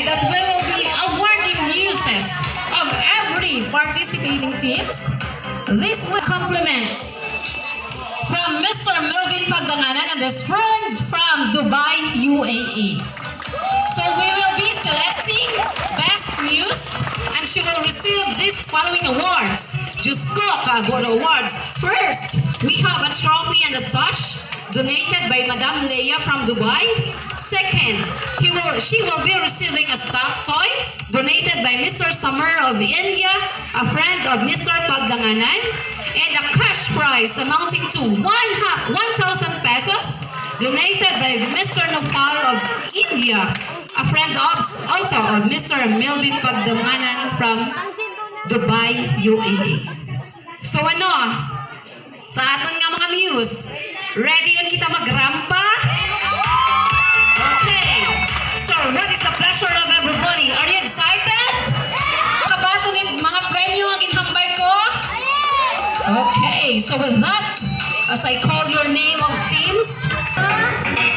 that we will be awarding muses of every participating teams. This will compliment from Mr. Melvin Pagdanganan and his friend from Dubai, UAE. So we will be selecting Best Muse, and she will receive these following awards. Just look at what awards. First, we have a trophy and a sash donated by Madam Leia from Dubai. Second, she will be receiving a stuffed toy donated by Mr. Samar of India, a friend of Mr. Pagdanganan, and a cash prize amounting to 1,000 pesos donated by Mr. Nopal of India, a friend also of Mr. Melvin Pagdanganan from Dubai, UAE. So ano, sa aton nga mga muse, ready yun kita magrampa? Okay, so what is the pleasure of everybody? Are you excited? Kabato ni mga premyo ang ginhambay ko? Okay, so with that, as I call your name of teams,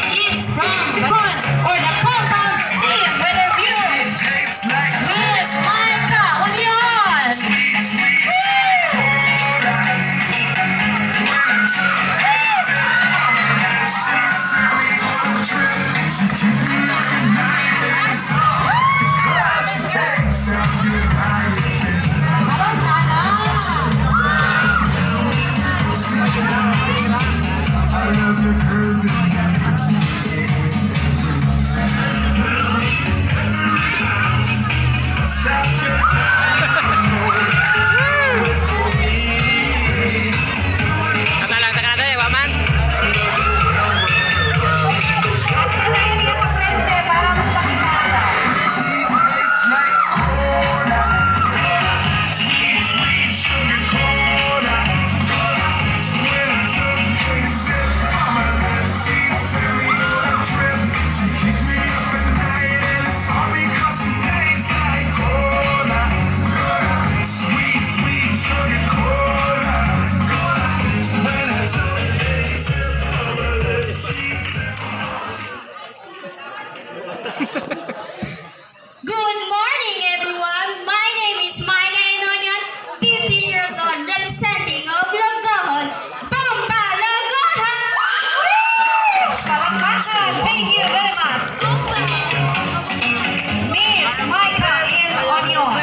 is from the front or the compound team with their viewers. Miss Maika, what are you on? Good morning, everyone. My name is Maika Inonyan, 15 years old, representing of Logohon, Bomba Logohon! Palakpakan! Thank you very much. Miss Maika in Onion.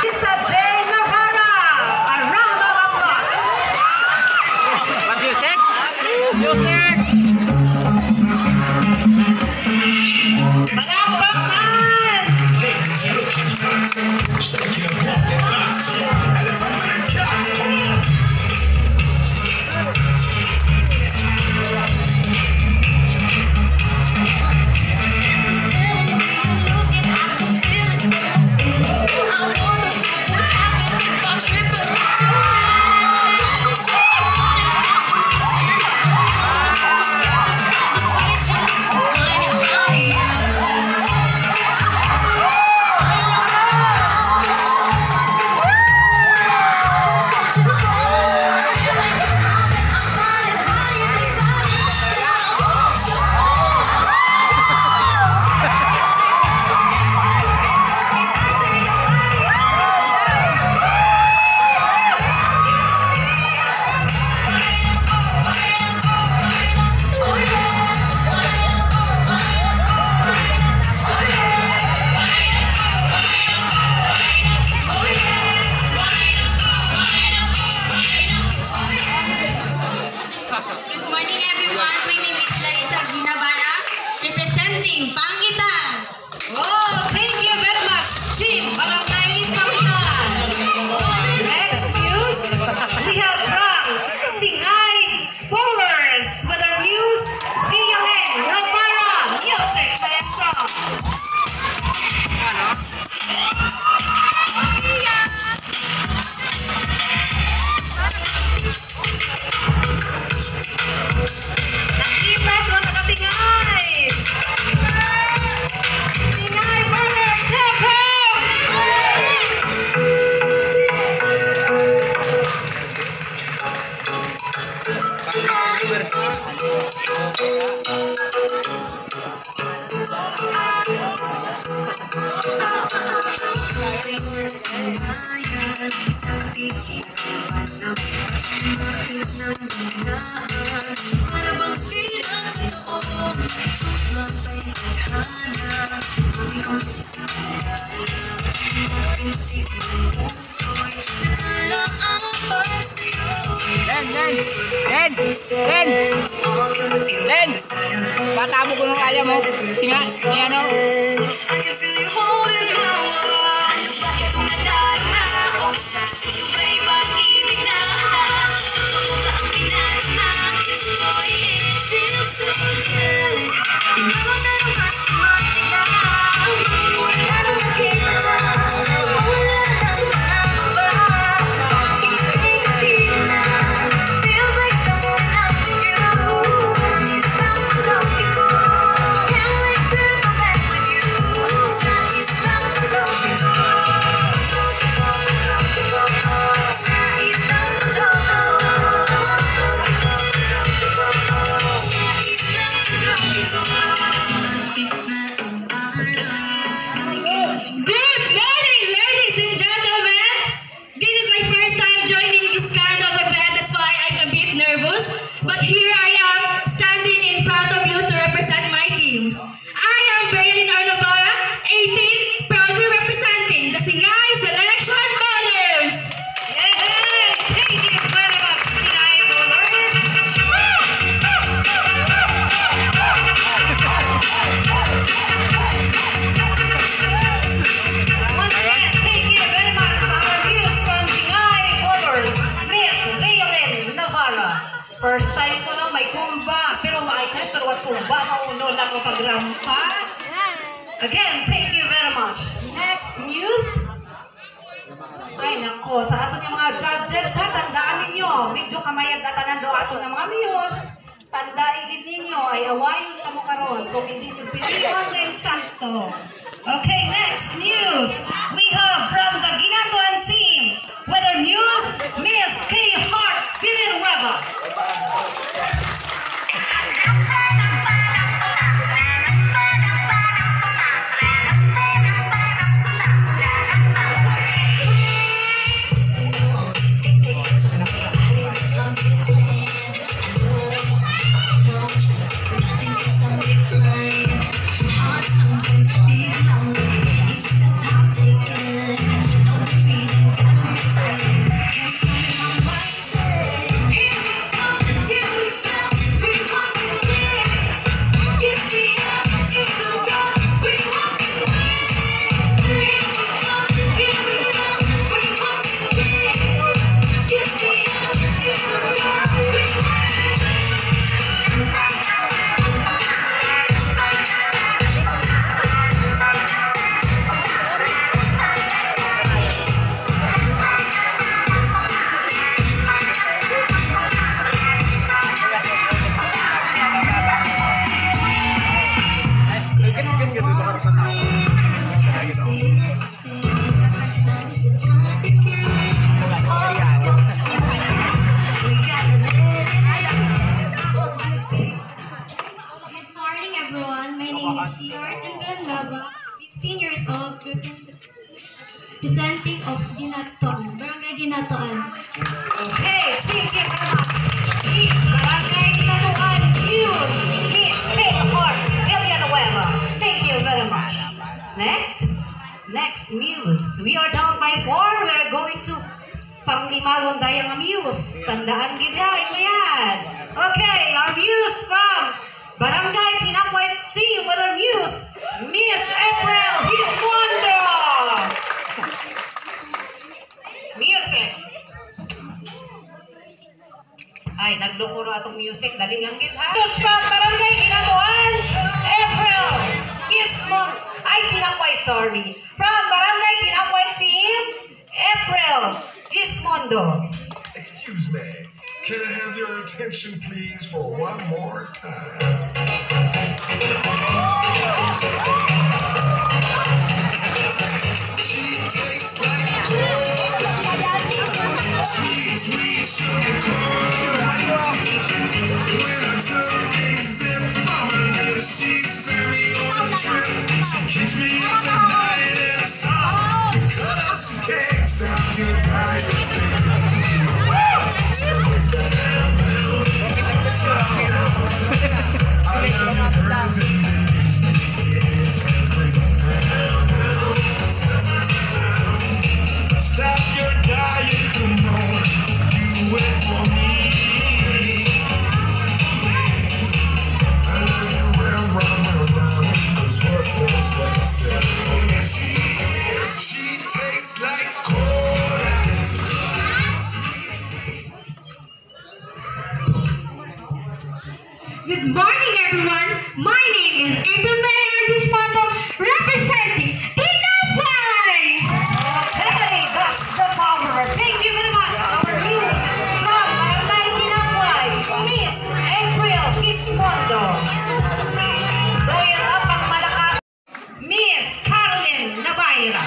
Lisa J. Nagara. A round of applause. What music? Music! Palakpakan! Len! Patabo ko nung kaya mo. Singa, ano? But here I am, standing in front of you to represent my team. I am Bailin Arnavara, 18, proudly representing the Singay Selection Ballers. Yay! Thank you very much, Singay Ballers. Once again, thank you very much to our views from Singay Ballers, Miss Bailin Navarra. First time ko lang may kulba, pero what kulba, mauno lang ko pagrampa. Again, thank you very much. Next news. Ay nako, sa ato ng mga judges ha, tandaan ninyo, medyo kamayad na tanan do ato ng mga muse. Tandaan ninyo, ay awayon na mo karon kung hindi nyo pilihan ng sakto. Okay, next news. We have from the Ginatuan team, Weather News, Miss K. Hart Villanueva. Presenting of Ginatuan, Barangay Ginatuan. Okay, thank you very much. Miss Barangay Ginatuan News, Miss K. Hart Villanueva. Thank you very much. Next muse. We are down by 4. We are going to panglimagon dayang muse. Tandaan gidain mo yan. Okay, our muse from Barangay Pinapuay C, Weather Muse, Miss April Hismondo. Music. Ay, naglukuro atong music. Dalingang kita. Muse from Barangay Ginatuan, April Hismondo. Ay, Pinapuay, sorry. From Barangay Pinapuay C, April Hismondo. Excuse me. Can I have your attention, please, for one more time? She tastes like gold. Sweet, sweet sugar cola. When I took a sip from her lips, she sent me on a trip. She Keeps me up at night and I stop because she can't stop your night. I love your presence. Stop your dying, come on, do it for me. I love you round, 'cause you're so sexy. Oh yeah, she is. She tastes like cola. Good morning, everyone. My name is April May Antispoto, representing Tinapay. Hey, that's the power. Thank you very much. Our new from Barangay Tinapay, Miss April Quismondo. Doyan up ang malakas, Miss Caroline Navarra.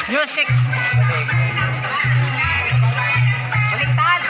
Music. Baliktad.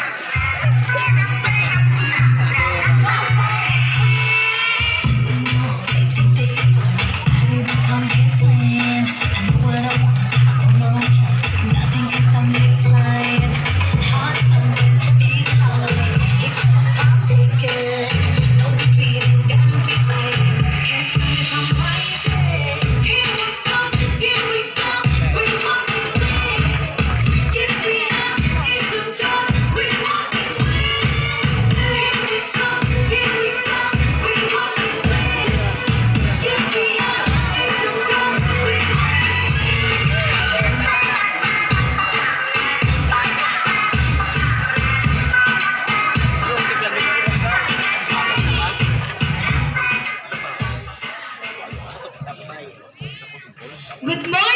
Good morning.